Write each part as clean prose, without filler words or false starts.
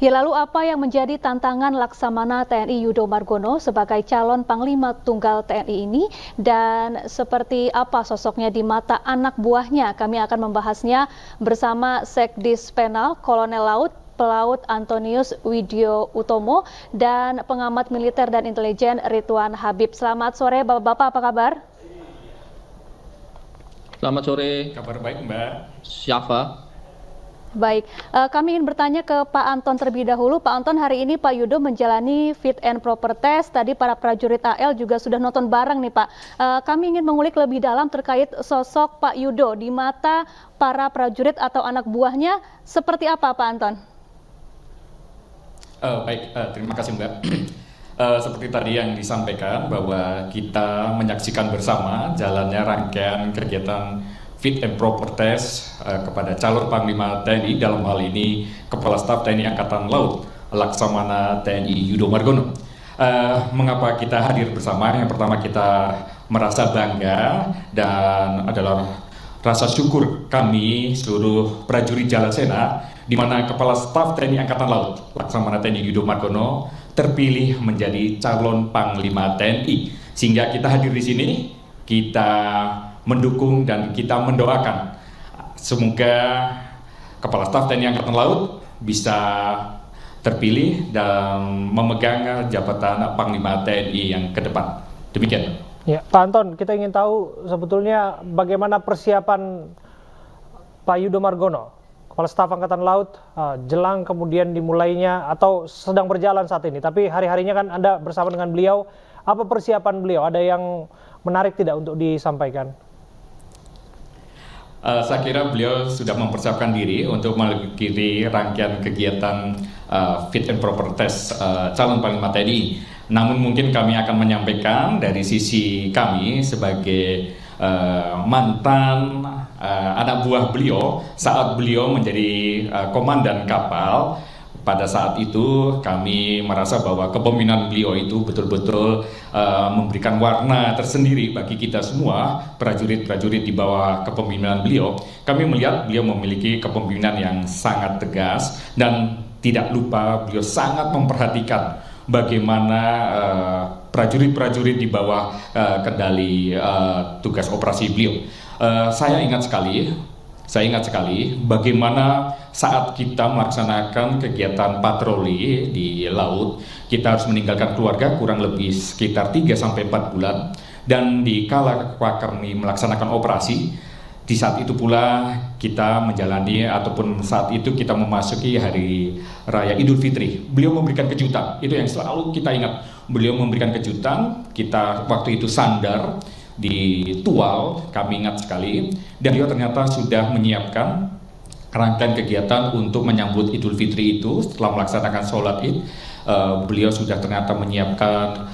Ya, lalu apa yang menjadi tantangan Laksamana TNI Yudo Margono sebagai calon Panglima Tunggal TNI ini dan seperti apa sosoknya di mata anak buahnya? Kami akan membahasnya bersama Sekdis Penal Kolonel Laut Pelaut Antonius Widyo Utomo dan pengamat militer dan intelijen Ridwan Habib. Selamat sore Bapak-bapak, apa kabar? Selamat sore. Kabar baik Mbak. Syafa. Baik, kami ingin bertanya ke Pak Anton terlebih dahulu. Pak Anton, hari ini Pak Yudo menjalani fit and proper test. Tadi para prajurit AL juga sudah nonton bareng nih Pak. Kami ingin mengulik lebih dalam terkait sosok Pak Yudo di mata para prajurit atau anak buahnya. Seperti apa Pak Anton? Baik, terima kasih Mbak. Seperti tadi yang disampaikan bahwa kita menyaksikan bersama jalannya rangkaian kegiatan fit and proper test kepada calon Panglima TNI, dalam hal ini Kepala Staf TNI Angkatan Laut Laksamana TNI Yudo Margono. Mengapa kita hadir bersama? Yang pertama, kita merasa bangga dan adalah rasa syukur kami seluruh prajurit Jalasena, di mana Kepala Staf TNI Angkatan Laut Laksamana TNI Yudo Margono terpilih menjadi calon Panglima TNI. Sehingga kita hadir di sini, kita mendukung dan kita mendoakan semoga Kepala Staf TNI Angkatan Laut bisa terpilih dan memegang jabatan Panglima TNI yang ke depan. Demikian. Ya, Pak Anton, kita ingin tahu sebetulnya bagaimana persiapan Pak Yudo Margono, Kepala Staf Angkatan Laut, jelang kemudian dimulainya atau sedang berjalan saat ini. Tapi hari-harinya kan Anda bersama dengan beliau, apa persiapan beliau? Ada yang menarik tidak untuk disampaikan? Saya kira beliau sudah mempersiapkan diri untuk mengikuti rangkaian kegiatan fit and proper test calon Panglima TNI. Namun mungkin kami akan menyampaikan dari sisi kami sebagai mantan anak buah beliau saat beliau menjadi komandan kapal. Pada saat itu kami merasa bahwa kepemimpinan beliau itu betul-betul memberikan warna tersendiri bagi kita semua prajurit-prajurit di bawah kepemimpinan beliau. Kami melihat beliau memiliki kepemimpinan yang sangat tegas dan tidak lupa beliau sangat memperhatikan bagaimana prajurit-prajurit di bawah kendali tugas operasi beliau. Saya ingat sekali bagaimana saat kita melaksanakan kegiatan patroli di laut, kita harus meninggalkan keluarga kurang lebih sekitar 3-4 bulan. Dan di kala kami melaksanakan operasi, di saat itu pula kita menjalani ataupun saat itu kita memasuki hari raya Idul Fitri. Beliau memberikan kejutan, itu yang selalu kita ingat. Beliau memberikan kejutan, kita waktu itu sandar di Tual, kami ingat sekali. Dan beliau ternyata sudah menyiapkan rangkaian kegiatan untuk menyambut Idul Fitri itu. Setelah melaksanakan sholat Id, beliau sudah ternyata menyiapkan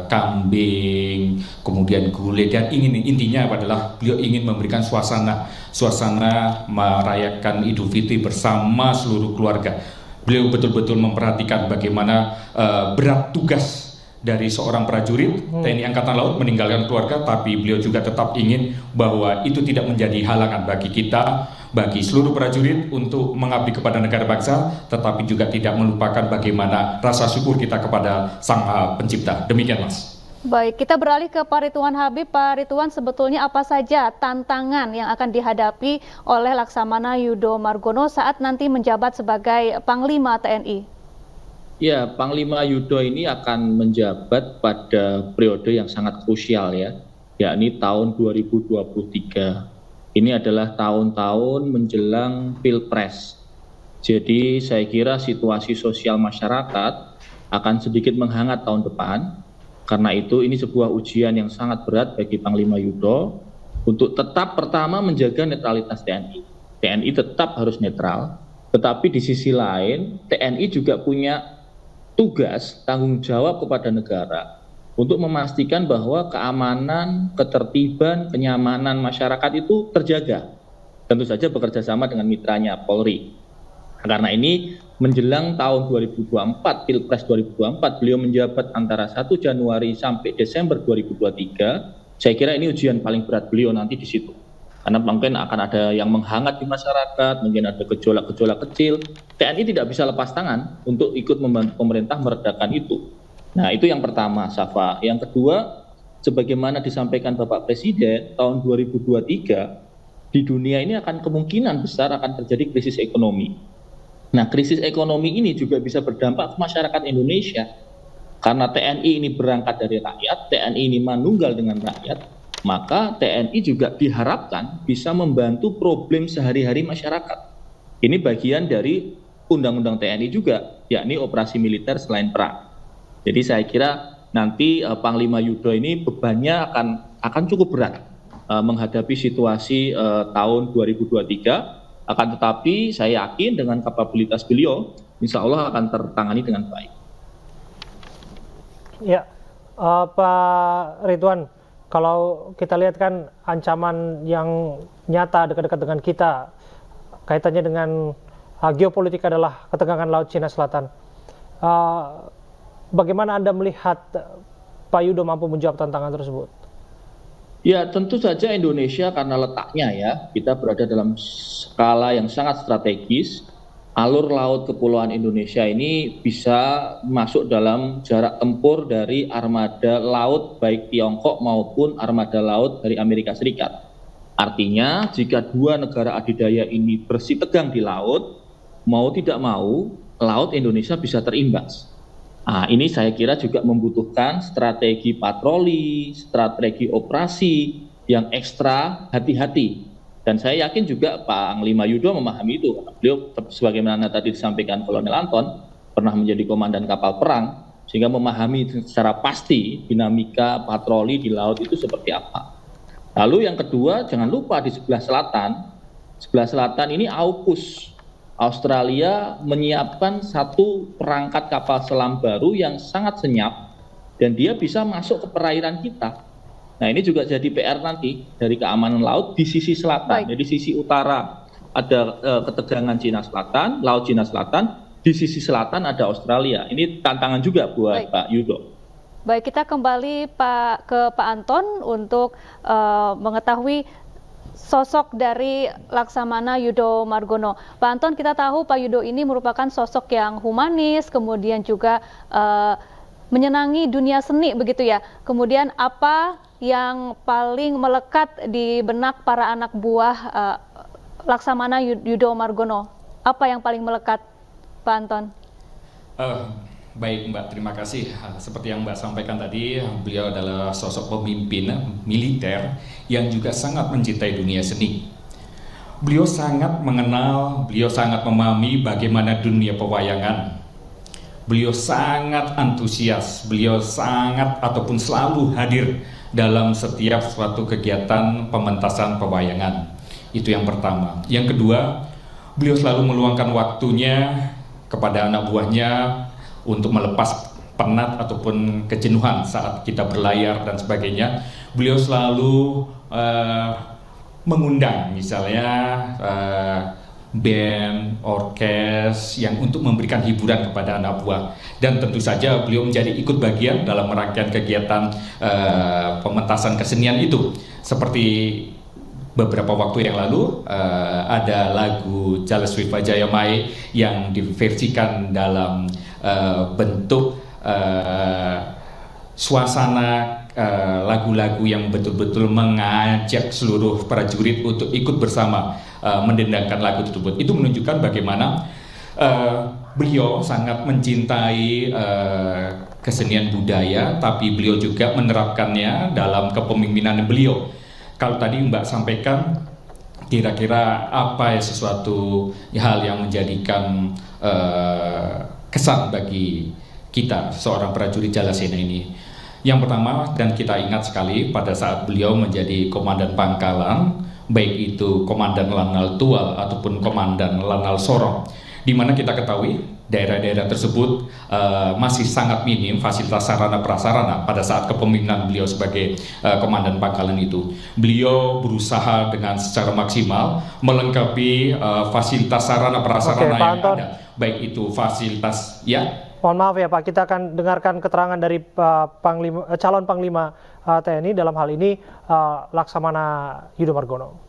kambing, kemudian gulai, dan intinya adalah beliau ingin memberikan suasana merayakan Idul Fitri bersama seluruh keluarga. Beliau betul-betul memperhatikan bagaimana berat tugas dari seorang prajurit TNI Angkatan Laut meninggalkan keluarga, tapi beliau juga tetap ingin bahwa itu tidak menjadi halangan bagi kita, bagi seluruh prajurit untuk mengabdi kepada negara bangsa, tetapi juga tidak melupakan bagaimana rasa syukur kita kepada Sang Maha Pencipta. Demikian, Mas. Baik, kita beralih ke Pak Ridwan Habib. Pak Ridwan, sebetulnya apa saja tantangan yang akan dihadapi oleh Laksamana Yudo Margono saat nanti menjabat sebagai Panglima TNI? Ya, Panglima Yudo ini akan menjabat pada periode yang sangat krusial ya, yakni tahun 2023. Ini adalah tahun-tahun menjelang Pilpres. Jadi saya kira situasi sosial masyarakat akan sedikit menghangat tahun depan. Karena itu ini sebuah ujian yang sangat berat bagi Panglima Yudo untuk tetap pertama menjaga netralitas TNI. TNI tetap harus netral, tetapi di sisi lain TNI juga punya tugas, tanggung jawab kepada negara untuk memastikan bahwa keamanan, ketertiban, kenyamanan masyarakat itu terjaga. Tentu saja bekerja sama dengan mitranya Polri. Karena ini menjelang tahun 2024, Pilpres 2024, beliau menjabat antara 1 Januari sampai Desember 2023. Saya kira ini ujian paling berat beliau nanti di situ. Karena mungkin akan ada yang menghangat di masyarakat, mungkin ada gejolak-gejolak kecil. TNI tidak bisa lepas tangan untuk ikut membantu pemerintah meredakan itu. Nah, itu yang pertama, Safa. Yang kedua, sebagaimana disampaikan Bapak Presiden, tahun 2023 di dunia ini akan kemungkinan besar akan terjadi krisis ekonomi. Nah, krisis ekonomi ini juga bisa berdampak ke masyarakat Indonesia. Karena TNI ini berangkat dari rakyat, TNI ini manunggal dengan rakyat, maka TNI juga diharapkan bisa membantu problem sehari-hari masyarakat. Ini bagian dari Undang-Undang TNI juga, yakni operasi militer selain perang. Jadi saya kira nanti Panglima Yudo ini bebannya akan cukup berat menghadapi situasi tahun 2023. Akan tetapi saya yakin dengan kapabilitas beliau, insya Allah akan tertangani dengan baik. Ya, Pak Ridwan, kalau kita lihat kan ancaman yang nyata dekat-dekat dengan kita, kaitannya dengan geopolitik adalah ketegangan Laut Cina Selatan. Bagaimana Anda melihat Pak Yudo mampu menjawab tantangan tersebut? Ya, tentu saja Indonesia karena letaknya ya, kita berada dalam skala yang sangat strategis. Alur laut kepulauan Indonesia ini bisa masuk dalam jarak tempur dari armada laut baik Tiongkok maupun armada laut dari Amerika Serikat. Artinya jika dua negara adidaya ini bersitegang di laut, mau tidak mau, laut Indonesia bisa terimbas. Nah, ini saya kira juga membutuhkan strategi patroli, strategi operasi yang ekstra hati-hati. Dan saya yakin juga Panglima Yudo memahami itu. Beliau sebagaimana tadi disampaikan Kolonel Anton, pernah menjadi komandan kapal perang, sehingga memahami secara pasti dinamika patroli di laut itu seperti apa. Lalu yang kedua, jangan lupa di sebelah selatan ini AUKUS. Australia menyiapkan satu perangkat kapal selam baru yang sangat senyap, dan dia bisa masuk ke perairan kita. Nah, ini juga jadi PR nanti dari keamanan laut di sisi selatan. Jadi sisi utara ada ketegangan Cina Selatan, Laut Cina Selatan, di sisi selatan ada Australia. Ini tantangan juga buat Pak Yudo. Baik, kita kembali ke Pak Anton untuk mengetahui sosok dari Laksamana Yudo Margono. Pak Anton, kita tahu Pak Yudo ini merupakan sosok yang humanis, kemudian juga menyenangi dunia seni begitu ya. Kemudian apa yang paling melekat di benak para anak buah Laksamana Yudo Margono? Apa yang paling melekat, Pak Anton? Baik Mbak, terima kasih. Seperti yang Mbak sampaikan tadi, beliau adalah sosok pemimpin militer yang juga sangat mencintai dunia seni. Beliau sangat mengenal, beliau sangat memahami bagaimana dunia pewayangan. Beliau sangat antusias, beliau sangat ataupun selalu hadir dalam setiap suatu kegiatan pementasan pewayangan. Itu yang pertama. Yang kedua, beliau selalu meluangkan waktunya kepada anak buahnya untuk melepas penat ataupun kejenuhan saat kita berlayar dan sebagainya. Beliau selalu mengundang misalnya band, orkes yang untuk memberikan hiburan kepada anak buah, dan tentu saja beliau menjadi ikut bagian dalam rangkaian kegiatan pementasan kesenian itu. Seperti beberapa waktu yang lalu ada lagu Jalaswi Vajayamai yang diversikan dalam bentuk suasana lagu-lagu yang betul-betul mengajak seluruh prajurit untuk ikut bersama mendendangkan lagu tersebut. Itu menunjukkan bagaimana beliau sangat mencintai kesenian budaya, tapi beliau juga menerapkannya dalam kepemimpinan beliau. Kalau tadi Mbak sampaikan, kira-kira apa ya sesuatu hal yang menjadikan kesan bagi kita seorang prajurit Jalasena ini? Yang pertama, dan kita ingat sekali pada saat beliau menjadi komandan pangkalan, baik itu komandan Lanal Tual ataupun komandan Lanal Sorong, di mana kita ketahui daerah-daerah tersebut masih sangat minim fasilitas sarana prasarana pada saat kepemimpinan beliau sebagai komandan pangkalan itu. Beliau berusaha dengan secara maksimal melengkapi fasilitas sarana prasarana yang ada, baik itu fasilitas Mohon maaf ya Pak, kita akan dengarkan keterangan dari calon Panglima TNI dalam hal ini Laksamana Yudo Margono.